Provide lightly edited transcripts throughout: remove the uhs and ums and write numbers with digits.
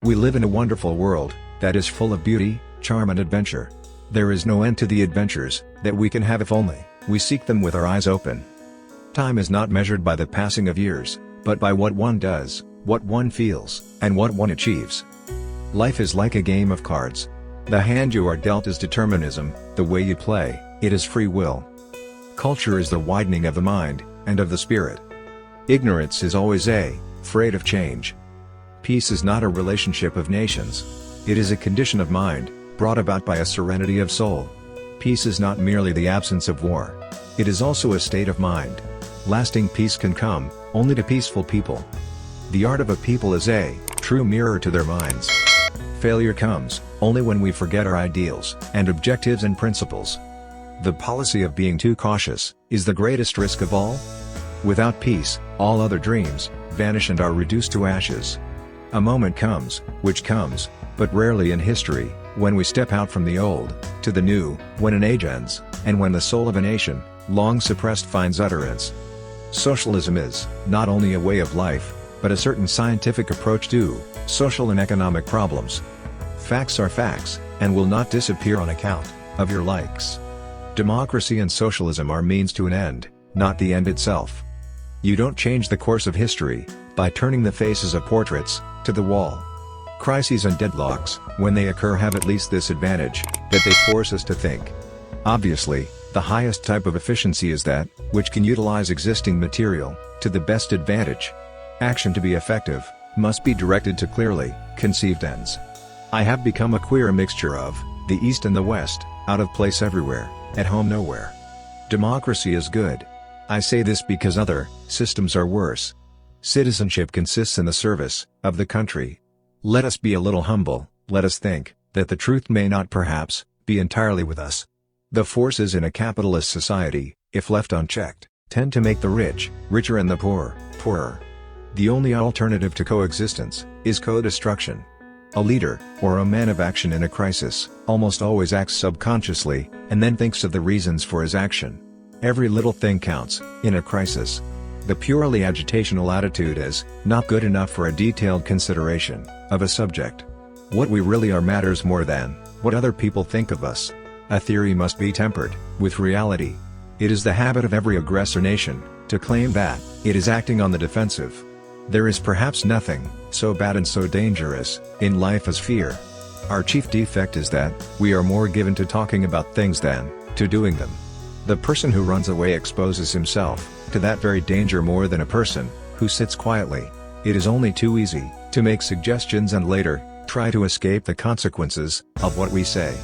We live in a wonderful world that is full of beauty, charm and adventure. There is no end to the adventures that we can have if only we seek them with our eyes open. Time is not measured by the passing of years, but by what one does, what one feels, and what one achieves. Life is like a game of cards. The hand you are dealt is determinism, the way you play, it is free will. Culture is the widening of the mind, and of the spirit. Ignorance is always afraid of change. Peace is not a relationship of nations. It is a condition of mind, brought about by a serenity of soul. Peace is not merely the absence of war. It is also a state of mind. Lasting peace can come only to peaceful people. The art of a people is a true mirror to their minds. Failure comes only when we forget our ideals and objectives and principles. The policy of being too cautious is the greatest risk of all. Without peace, all other dreams vanish and are reduced to ashes. A moment comes, which comes, but rarely in history, when we step out from the old to the new, when an age ends, and when the soul of a nation, long suppressed, finds utterance. Socialism is not only a way of life, but a certain scientific approach to social and economic problems. Facts are facts, and will not disappear on account of your likes. Democracy and socialism are means to an end, not the end itself. You don't change the course of history by turning the faces of portraits to the wall. Crises and deadlocks, when they occur, have at least this advantage, that they force us to think. Obviously, the highest type of efficiency is that which can utilize existing material to the best advantage. Action, to be effective, must be directed to clearly conceived ends. I have become a queer mixture of the East and the West, out of place everywhere, at home nowhere. Democracy is good. I say this because other systems are worse. Citizenship consists in the service of the country. Let us be a little humble, let us think that the truth may not perhaps be entirely with us. The forces in a capitalist society, if left unchecked, tend to make the rich richer and the poor poorer. The only alternative to coexistence is co-destruction. A leader, or a man of action in a crisis, almost always acts subconsciously, and then thinks of the reasons for his action. Every little thing counts in a crisis. The purely agitational attitude is not good enough for a detailed consideration of a subject. What we really are matters more than what other people think of us. A theory must be tempered with reality. It is the habit of every aggressor nation to claim that it is acting on the defensive. There is perhaps nothing so bad and so dangerous in life as fear. Our chief defect is that we are more given to talking about things than to doing them. The person who runs away exposes himself to that very danger more than a person who sits quietly. It is only too easy to make suggestions and later try to escape the consequences of what we say.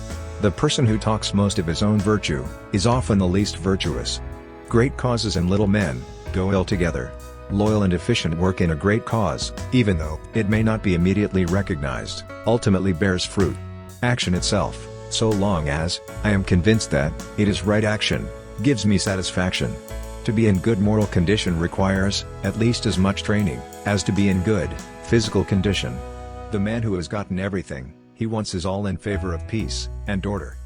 The person who talks most of his own virtue is often the least virtuous. Great causes and little men go ill together. Loyal and efficient work in a great cause, even though it may not be immediately recognized, ultimately bears fruit. Action itself, so long as I am convinced that it is right action, gives me satisfaction. To be in good moral condition requires at least as much training as to be in good physical condition. The man who has gotten everything he wants is all in favor of peace and order.